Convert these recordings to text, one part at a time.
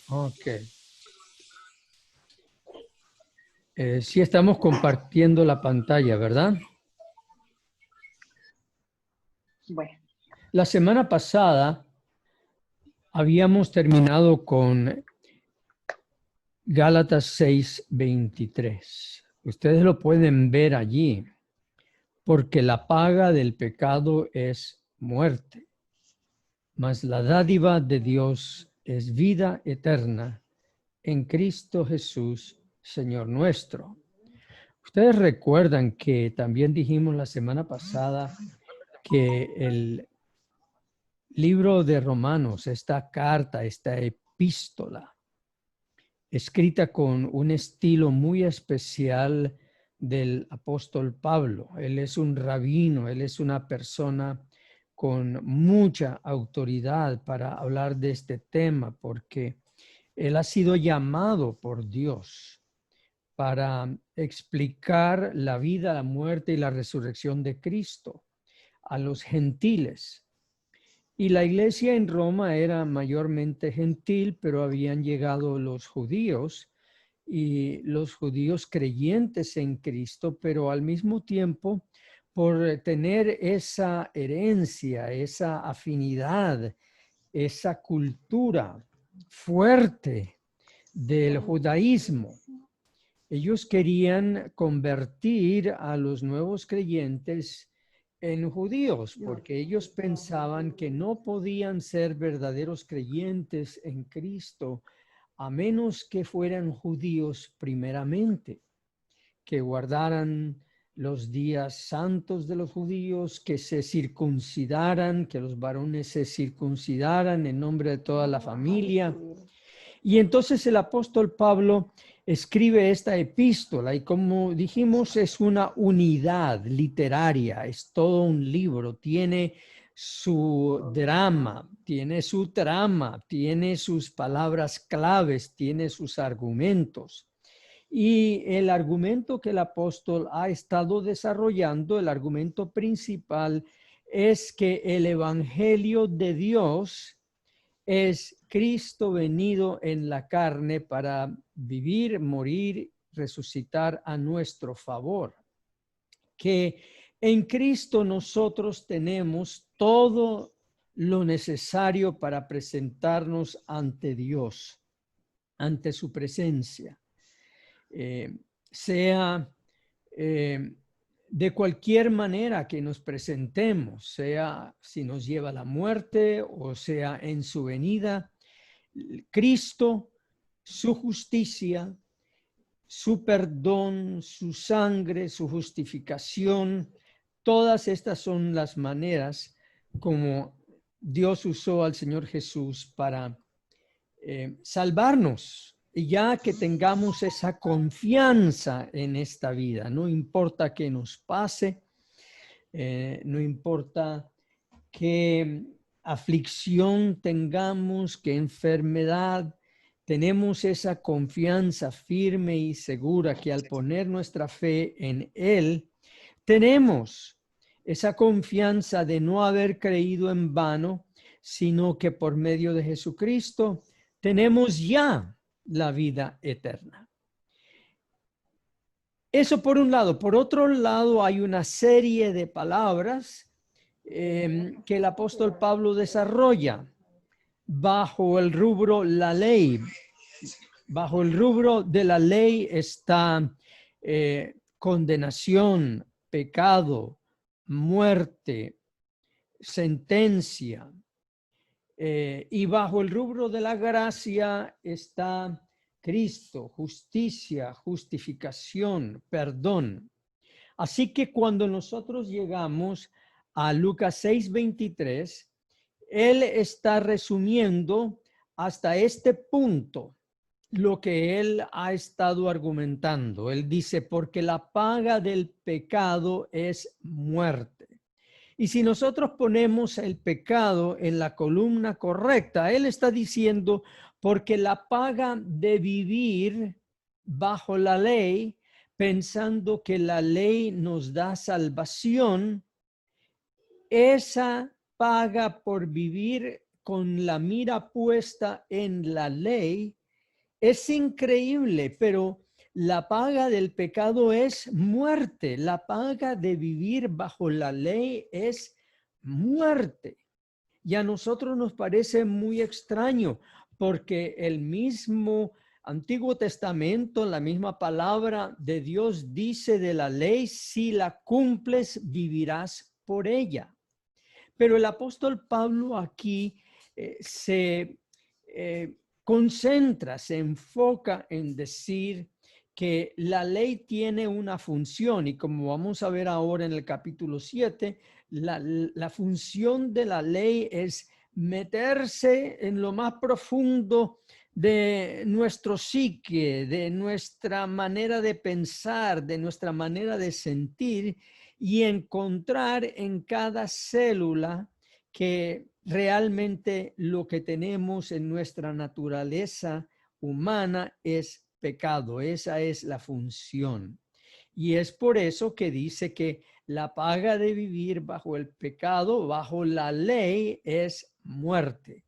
Ok. Sí estamos compartiendo la pantalla, ¿verdad? Bueno, La semana pasada habíamos terminado con Gálatas 6:23. Ustedes lo pueden ver allí, porque la paga del pecado es muerte, mas la dádiva de Dios es vida eterna en Cristo Jesús, Señor nuestro. Ustedes recuerdan que también dijimos la semana pasada que el libro de Romanos, esta carta, esta epístola, escrita con un estilo muy especial del apóstol Pablo. Él es un rabino, él es una persona con mucha autoridad para hablar de este tema, porque él ha sido llamado por Dios para explicar la vida, la muerte y la resurrección de Cristo a los gentiles. Y la iglesia en Roma era mayormente gentil, pero habían llegado los judíos y los judíos creyentes en Cristo, pero al mismo tiempo, por tener esa herencia, esa afinidad, esa cultura fuerte del judaísmo, ellos querían convertir a los nuevos creyentes en judíos, porque ellos pensaban que no podían ser verdaderos creyentes en Cristo a menos que fueran judíos primeramente, que guardaran los días santos de los judíos, que se circuncidaran, que los varones se circuncidaran en nombre de toda la familia. Y entonces el apóstol Pablo escribe esta epístola y, como dijimos, es una unidad literaria, es todo un libro, tiene su drama, tiene su trama, tiene sus palabras claves, tiene sus argumentos. Y el argumento que el apóstol ha estado desarrollando, el argumento principal, es que el evangelio de Dios es Cristo venido en la carne para vivir, morir, resucitar a nuestro favor. Que en Cristo nosotros tenemos todo lo necesario para presentarnos ante Dios, ante su presencia. Sea de cualquier manera que nos presentemos, sea si nos lleva a la muerte o sea en su venida, Cristo, su justicia, su perdón, su sangre, su justificación, todas estas son las maneras como Dios usó al Señor Jesús para salvarnos. Y ya que tengamos esa confianza en esta vida, no importa qué nos pase, no importa qué aflicción tengamos, qué enfermedad, tenemos esa confianza firme y segura que al poner nuestra fe en Él, tenemos esa confianza de no haber creído en vano, sino que por medio de Jesucristo tenemos ya la vida eterna. Eso por un lado. Por otro lado, hay una serie de palabras que el apóstol Pablo desarrolla bajo el rubro la ley. Bajo el rubro de la ley está condenación, pecado, muerte, sentencia. Y bajo el rubro de la gracia está Cristo, justicia, justificación, perdón. Así que cuando nosotros llegamos a Lucas 6:23, él está resumiendo hasta este punto lo que él ha estado argumentando. Él dice, porque la paga del pecado es muerte. Y si nosotros ponemos el pecado en la columna correcta, él está diciendo, porque la paga de vivir bajo la ley, pensando que la ley nos da salvación, esa paga por vivir con la mira puesta en la ley, es increíble, pero la paga del pecado es muerte. La paga de vivir bajo la ley es muerte. Y a nosotros nos parece muy extraño porque el mismo Antiguo Testamento, la misma palabra de Dios dice de la ley, si la cumples, vivirás por ella. Pero el apóstol Pablo aquí se concentra, se enfoca en decir que la ley tiene una función y como vamos a ver ahora en el capítulo 7, la función de la ley es meterse en lo más profundo de nuestro psique, de nuestra manera de pensar, de nuestra manera de sentir y encontrar en cada célula que realmente lo que tenemos en nuestra naturaleza humana es pecado. Esa es la función. Y es por eso que dice que la paga de vivir bajo el pecado, bajo la ley, es muerte.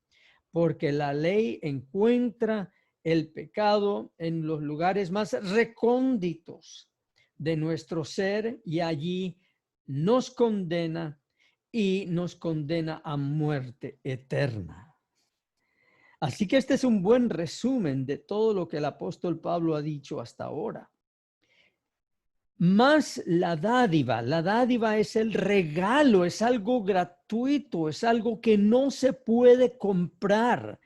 Porque la ley encuentra el pecado en los lugares más recónditos de nuestro ser y allí nos condena y nos condena a muerte eterna. Así que este es un buen resumen de todo lo que el apóstol Pablo ha dicho hasta ahora. Más la dádiva es el regalo, es algo gratuito, es algo que no se puede comprar,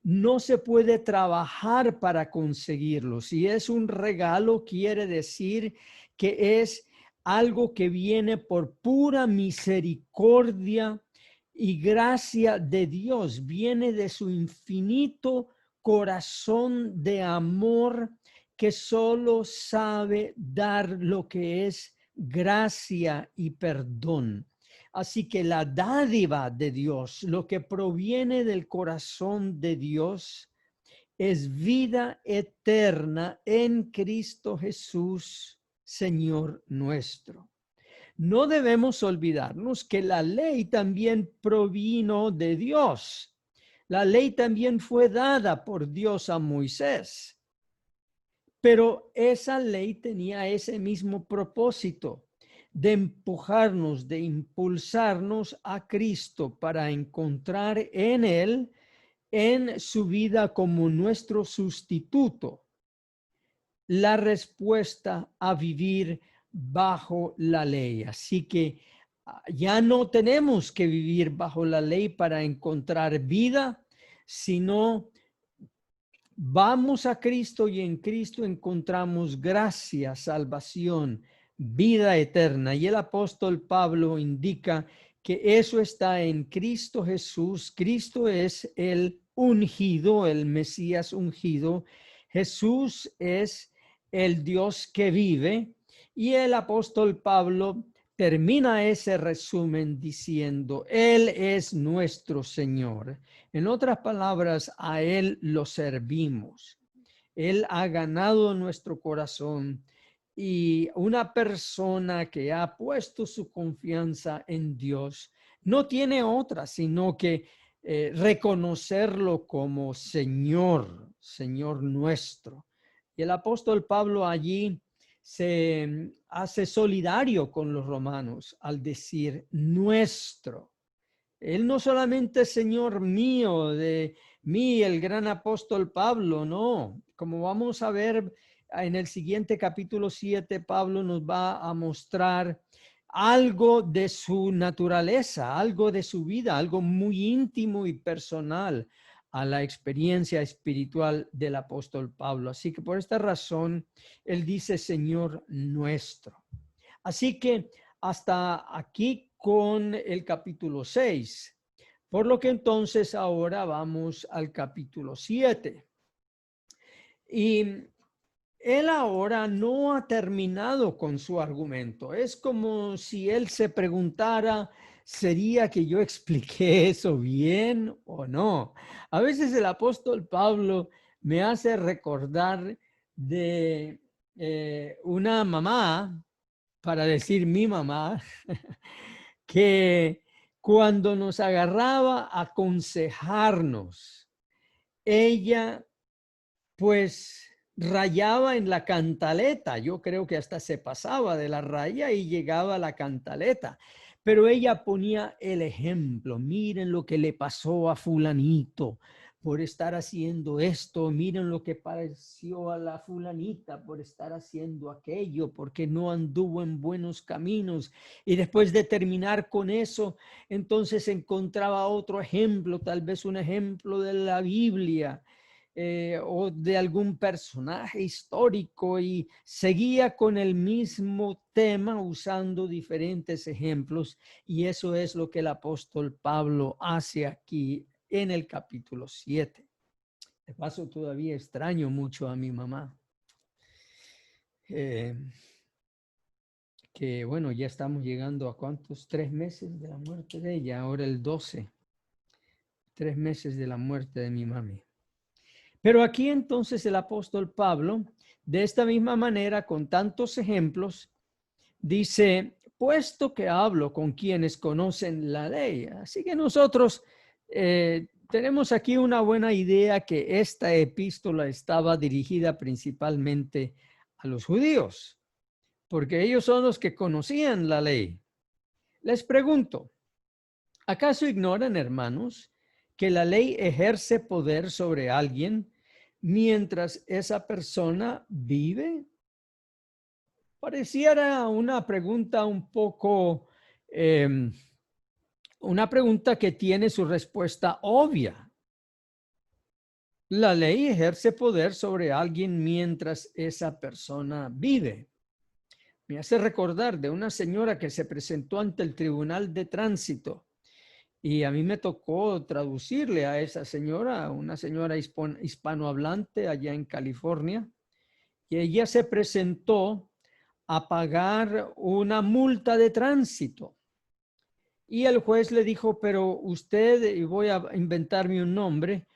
no se puede trabajar para conseguirlo. Si es un regalo, quiere decir que es algo que viene por pura misericordia y gracia de Dios, viene de su infinito corazón de amor que solo sabe dar lo que es gracia y perdón. Así que la dádiva de Dios, lo que proviene del corazón de Dios, es vida eterna en Cristo Jesús, Señor nuestro. No debemos olvidarnos que la ley también provino de Dios. La ley también fue dada por Dios a Moisés. Pero esa ley tenía ese mismo propósito de empujarnos, de impulsarnos a Cristo para encontrar en Él, en su vida como nuestro sustituto, la respuesta a vivir bajo la ley. Así que ya no tenemos que vivir bajo la ley para encontrar vida, sino vamos a Cristo y en Cristo encontramos gracia, salvación, vida eterna. Y el apóstol Pablo indica que eso está en Cristo Jesús. Cristo es el ungido, el Mesías ungido. Jesús es el Dios que vive. Y el apóstol Pablo termina ese resumen diciendo, Él es nuestro Señor. En otras palabras, a Él lo servimos. Él ha ganado nuestro corazón y una persona que ha puesto su confianza en Dios no tiene otra, sino que reconocerlo como Señor, Señor nuestro. Y el apóstol Pablo allí se hace solidario con los romanos al decir nuestro. Él no solamente es Señor mío, de mí, el gran apóstol Pablo, no. Como vamos a ver en el siguiente capítulo 7, Pablo nos va a mostrar algo de su naturaleza, algo de su vida, algo muy íntimo y personal a la experiencia espiritual del apóstol Pablo. Así que por esta razón, él dice Señor nuestro. Así que hasta aquí con el capítulo 6. Por lo que entonces ahora vamos al capítulo 7. Y él ahora no ha terminado con su argumento. Es como si él se preguntara, ¿sería que yo expliqué eso bien o no? A veces el apóstol Pablo me hace recordar de una mamá, para decir mi mamá, que cuando nos agarraba a aconsejarnos, ella pues rayaba en la cantaleta. Yo creo que hasta se pasaba de la raya y llegaba a la cantaleta. Pero ella ponía el ejemplo. Miren lo que le pasó a fulanito por estar haciendo esto. Miren lo que pareció a la fulanita por estar haciendo aquello, porque no anduvo en buenos caminos. Y después de terminar con eso, entonces encontraba otro ejemplo, tal vez un ejemplo de la Biblia. O de algún personaje histórico, y seguía con el mismo tema usando diferentes ejemplos, y eso es lo que el apóstol Pablo hace aquí en el capítulo 7. De paso, todavía extraño mucho a mi mamá, que bueno, ya estamos llegando a ¿cuántos? 3 meses de la muerte de ella, ahora el 12, 3 meses de la muerte de mi mami. Pero aquí entonces el apóstol Pablo, de esta misma manera, con tantos ejemplos, dice, puesto que hablo con quienes conocen la ley. Así que nosotros tenemos aquí una buena idea que esta epístola estaba dirigida principalmente a los judíos, porque ellos son los que conocían la ley. Les pregunto, ¿acaso ignoran, hermanos, que la ley ejerce poder sobre alguien mientras esa persona vive? Pareciera una pregunta un poco, una pregunta que tiene su respuesta obvia. La ley ejerce poder sobre alguien mientras esa persona vive. Me hace recordar de una señora que se presentó ante el Tribunal de Tránsito. Y a mí me tocó traducirle a esa señora, una señora hispanohablante allá en California, y ella se presentó a pagar una multa de tránsito. Y el juez le dijo, pero usted, y voy a inventarme un nombre,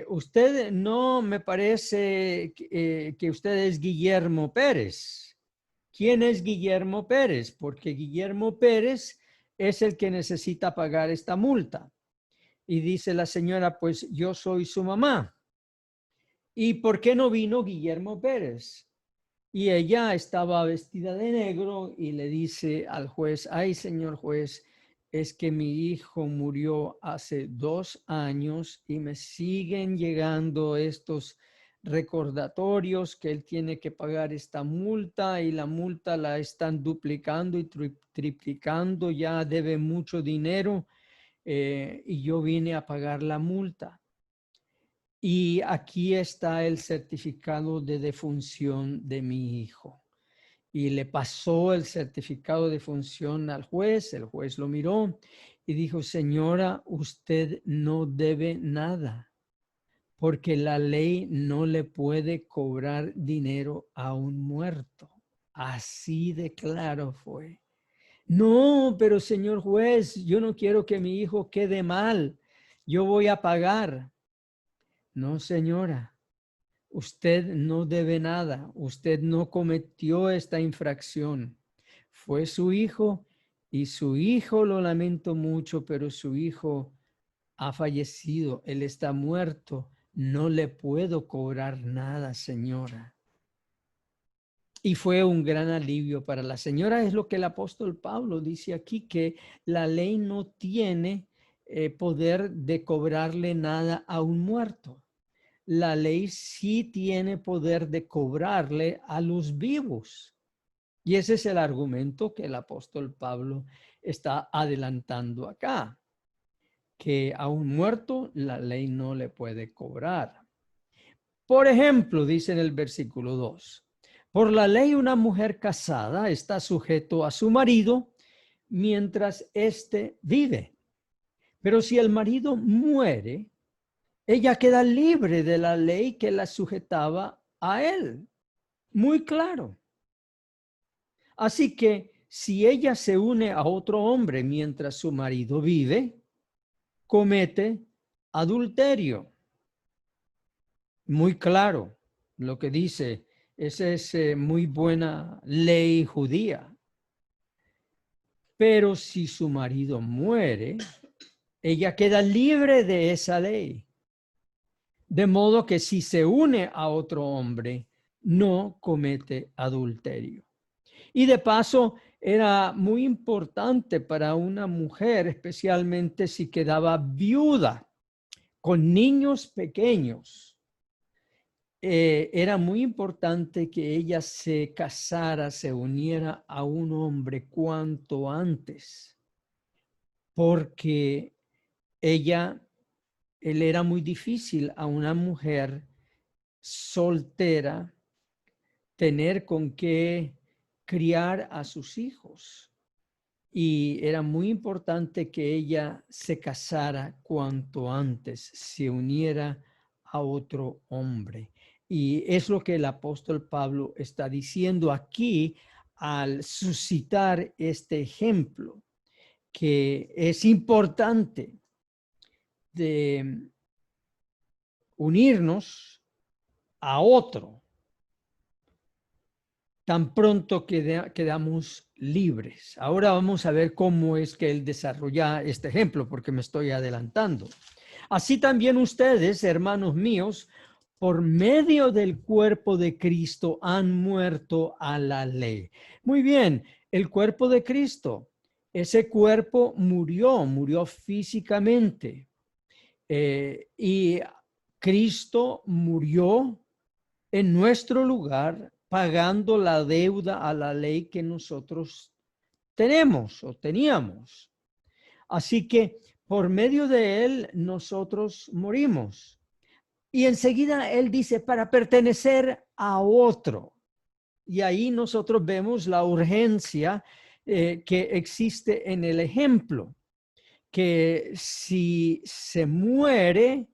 usted no me parece que usted es Guillermo Pérez. ¿Quién es Guillermo Pérez? Porque Guillermo Pérez es el que necesita pagar esta multa. Y dice la señora, pues yo soy su mamá. ¿Y por qué no vino Guillermo Pérez? Y ella estaba vestida de negro y le dice al juez, ay, señor juez, es que mi hijo murió hace 2 años y me siguen llegando estos recordatorios que él tiene que pagar esta multa, y la multa la están duplicando y triplicando, ya debe mucho dinero, y yo vine a pagar la multa. Y aquí está el certificado de defunción de mi hijo. Y le pasó el certificado de función al juez. El juez lo miró y dijo, señora, usted no debe nada, porque la ley no le puede cobrar dinero a un muerto. Así de claro fue. No, pero señor juez, yo no quiero que mi hijo quede mal. Yo voy a pagar. No, señora. Usted no debe nada, usted no cometió esta infracción. Fue su hijo, y su hijo, lo lamento mucho, pero su hijo ha fallecido, él está muerto. No le puedo cobrar nada, señora. Y fue un gran alivio para la señora. Es lo que el apóstol Pablo dice aquí, que la ley no tiene poder de cobrarle nada a un muerto. La ley sí tiene poder de cobrarle a los vivos. Y ese es el argumento que el apóstol Pablo está adelantando acá, que a un muerto la ley no le puede cobrar. Por ejemplo, dice en el versículo 2, por la ley una mujer casada está sujeto a su marido mientras éste vive. Pero si el marido muere, ella queda libre de la ley que la sujetaba a él. Muy claro. Así que si ella se une a otro hombre mientras su marido vive, comete adulterio. Muy claro lo que dice. Esa es muy buena ley judía. Pero si su marido muere, ella queda libre de esa ley. De modo que si se une a otro hombre, no comete adulterio. Y de paso, era muy importante para una mujer, especialmente si quedaba viuda con niños pequeños. Era muy importante que ella se casara, se uniera a un hombre cuanto antes, porque él era muy difícil a una mujer soltera tener con qué criar a sus hijos. Y era muy importante que ella se casara cuanto antes, se uniera a otro hombre. Y es lo que el apóstol Pablo está diciendo aquí al suscitar este ejemplo, que es importante de unirnos a otro tan pronto quedamos libres. Ahora vamos a ver cómo es que él desarrolla este ejemplo, porque me estoy adelantando. Así también ustedes, hermanos míos, por medio del cuerpo de Cristo han muerto a la ley. Muy bien, el cuerpo de Cristo, ese cuerpo murió físicamente. Y Cristo murió en nuestro lugar, pagando la deuda a la ley que nosotros tenemos o teníamos. Así que por medio de él nosotros morimos. Y enseguida él dice, para pertenecer a otro. Y ahí nosotros vemos la urgencia que existe en el ejemplo, que si se muere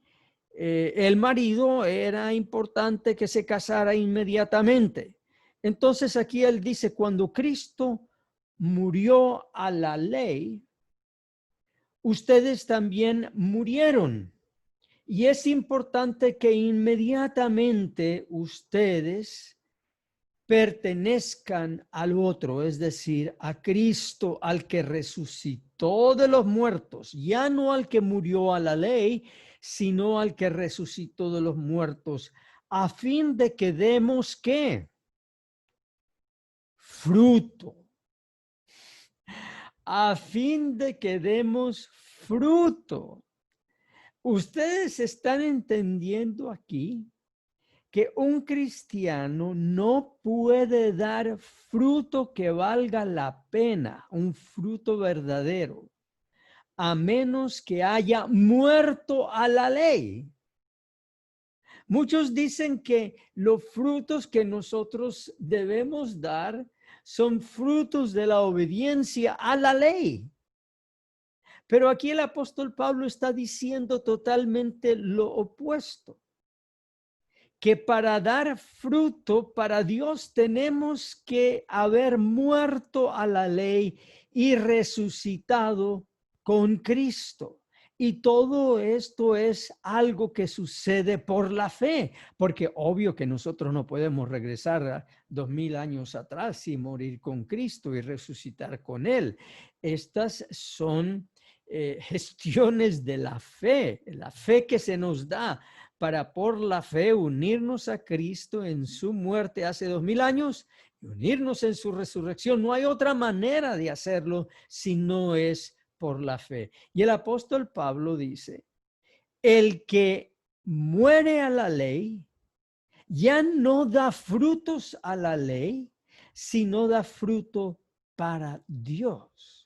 el marido, era importante que se casara inmediatamente. Entonces aquí él dice, cuando Cristo murió a la ley, ustedes también murieron. Y es importante que inmediatamente ustedes pertenezcan al otro, es decir, a Cristo, al que resucitó de los muertos, ya no al que murió a la ley, sino al que resucitó de los muertos, a fin de que demos ¿qué? Fruto. A fin de que demos fruto. Ustedes están entendiendo aquí que un cristiano no puede dar fruto que valga la pena, un fruto verdadero, a menos que haya muerto a la ley. Muchos dicen que los frutos que nosotros debemos dar son frutos de la obediencia a la ley. Pero aquí el apóstol Pablo está diciendo totalmente lo opuesto. Que para dar fruto para Dios tenemos que haber muerto a la ley y resucitado con Cristo. Y todo esto es algo que sucede por la fe, porque obvio que nosotros no podemos regresar a 2000 años atrás y morir con Cristo y resucitar con Él. Estas son gestiones de la fe que se nos da para por la fe unirnos a Cristo en su muerte hace 2000 años y unirnos en su resurrección. No hay otra manera de hacerlo si no es por la fe. Y el apóstol Pablo dice, el que muere a la ley ya no da frutos a la ley, sino da fruto para Dios.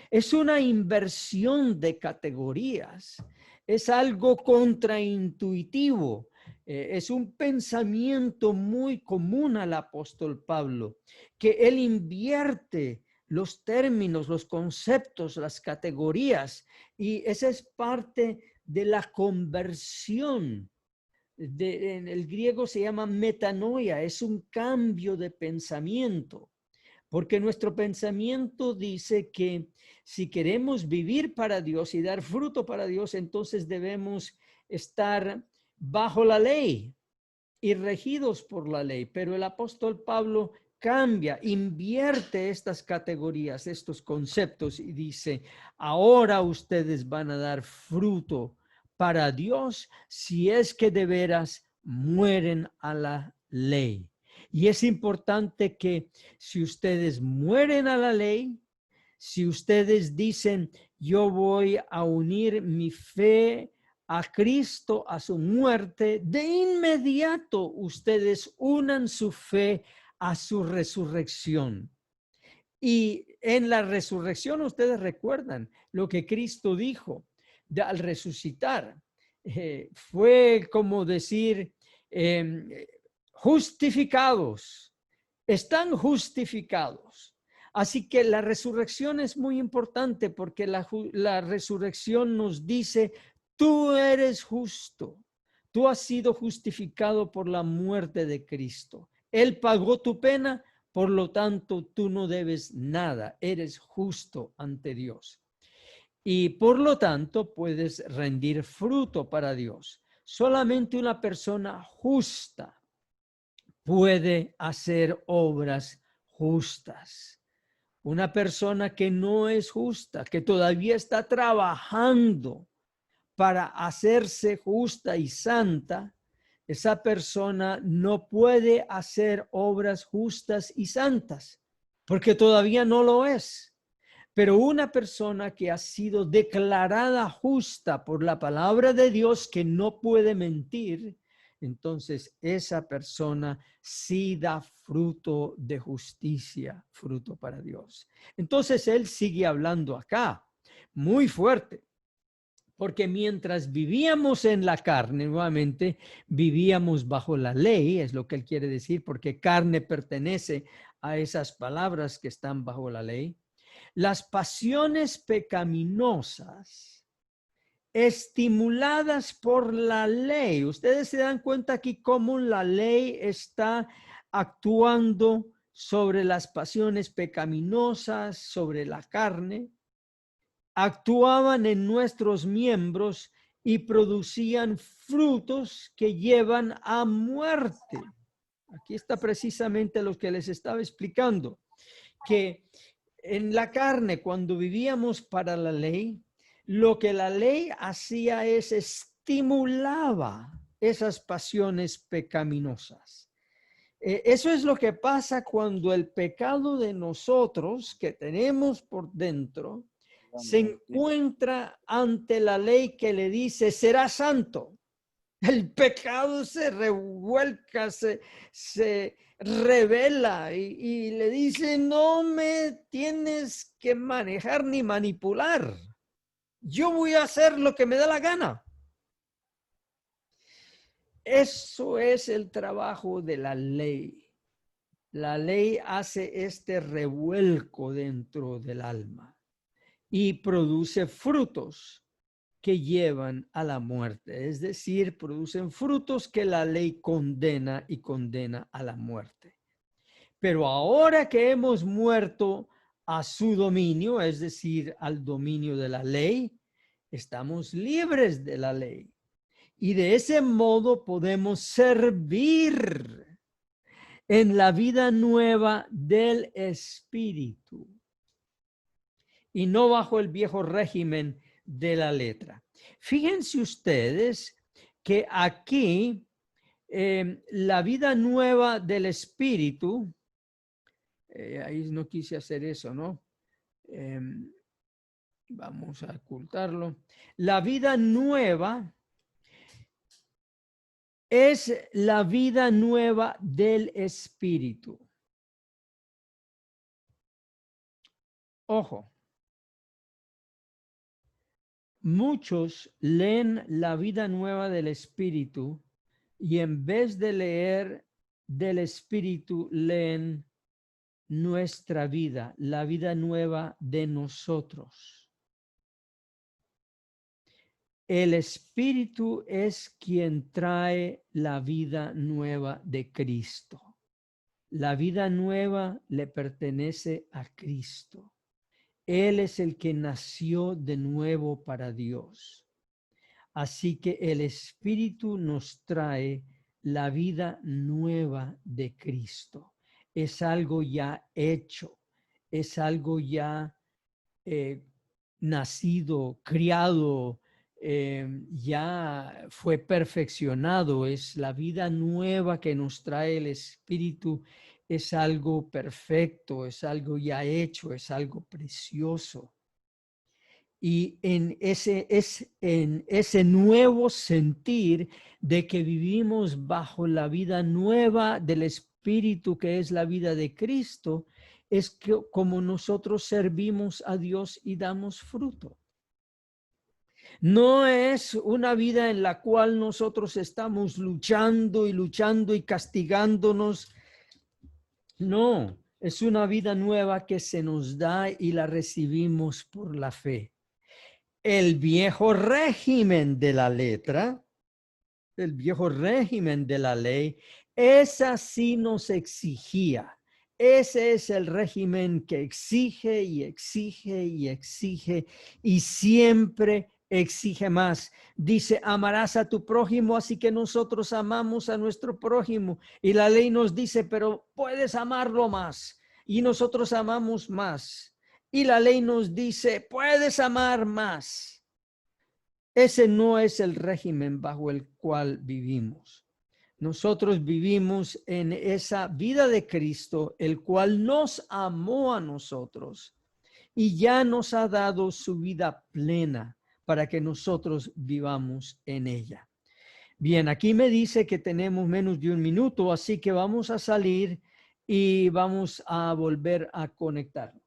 Es una inversión de categorías. Es algo contraintuitivo. Es un pensamiento muy común al apóstol Pablo, que él invierte los términos, los conceptos, las categorías, y esa es parte de la conversión. En el griego se llama metanoia, es un cambio de pensamiento. Porque nuestro pensamiento dice que si queremos vivir para Dios y dar fruto para Dios, entonces debemos estar bajo la ley y regidos por la ley. Pero el apóstol Pablo cambia, invierte estas categorías, estos conceptos y dice, ahora ustedes van a dar fruto para Dios si es que de veras mueren a la ley. Y es importante que si ustedes mueren a la ley, si ustedes dicen, yo voy a unir mi fe a Cristo, a su muerte, de inmediato ustedes unan su fe a su resurrección. Y en la resurrección ustedes recuerdan lo que Cristo dijo al resucitar. Fue como decir, justificados, están justificados. Así que la resurrección es muy importante porque la resurrección nos dice, tú eres justo, tú has sido justificado por la muerte de Cristo. Él pagó tu pena, por lo tanto tú no debes nada, eres justo ante Dios. Y por lo tanto puedes rendir fruto para Dios. Solamente una persona justa puede hacer obras justas. Una persona que no es justa, que todavía está trabajando para hacerse justa y santa, esa persona no puede hacer obras justas y santas, porque todavía no lo es. Pero una persona que ha sido declarada justa por la palabra de Dios, que no puede mentir, entonces esa persona sí da fruto de justicia, fruto para Dios. Entonces él sigue hablando acá, muy fuerte, porque mientras vivíamos en la carne, nuevamente, vivíamos bajo la ley, es lo que él quiere decir, porque carne pertenece a esas palabras que están bajo la ley. Las pasiones pecaminosas estimuladas por la ley. Ustedes se dan cuenta aquí cómo la ley está actuando sobre las pasiones pecaminosas, sobre la carne. Actuaban en nuestros miembros y producían frutos que llevan a muerte. Aquí está precisamente lo que les estaba explicando, que en la carne, cuando vivíamos para la ley, lo que la ley hacía es estimulaba esas pasiones pecaminosas. Eso es lo que pasa cuando el pecado de nosotros que tenemos por dentro se encuentra ante la ley que le dice, será santo. El pecado se revuelca, se revela y le dice, no me tienes que manejar ni manipular. Yo voy a hacer lo que me da la gana. Eso es el trabajo de la ley. La ley hace este revuelco dentro del alma y produce frutos que llevan a la muerte, es decir, producen frutos que la ley condena y condena a la muerte. Pero ahora que hemos muerto a su dominio, es decir, al dominio de la ley, estamos libres de la ley. Y de ese modo podemos servir en la vida nueva del Espíritu y no bajo el viejo régimen de la letra. Fíjense ustedes que aquí la vida nueva del Espíritu, ahí no quise hacer eso, ¿no? Vamos a ocultarlo. La vida nueva es la vida nueva del Espíritu. Ojo. Muchos leen la vida nueva del Espíritu y en vez de leer del Espíritu, leen nuestra vida, la vida nueva de nosotros. El Espíritu es quien trae la vida nueva de Cristo. La vida nueva le pertenece a Cristo. Él es el que nació de nuevo para Dios. Así que el Espíritu nos trae la vida nueva de Cristo. es algo ya hecho, es algo ya nacido, criado, ya fue perfeccionado. Es la vida nueva que nos trae el Espíritu, es algo perfecto, es algo ya hecho, es algo precioso. Y en ese nuevo sentir de que vivimos bajo la vida nueva del Espíritu, que es la vida de Cristo, es que como nosotros servimos a Dios y damos fruto. No es una vida en la cual nosotros estamos luchando y castigándonos. No, es una vida nueva que se nos da y la recibimos por la fe. El viejo régimen de la letra, el viejo régimen de la ley, esa sí nos exigía. Ese es el régimen que exige y exige y exige y siempre exige más. Dice, amarás a tu prójimo, así que nosotros amamos a nuestro prójimo. Y la ley nos dice, pero puedes amarlo más. Y nosotros amamos más. Y la ley nos dice, puedes amar más. Ese no es el régimen bajo el cual vivimos. Nosotros vivimos en esa vida de Cristo, el cual nos amó a nosotros y ya nos ha dado su vida plena para que nosotros vivamos en ella. Bien, aquí me dice que tenemos menos de un minuto, así que vamos a salir y vamos a volver a conectarnos.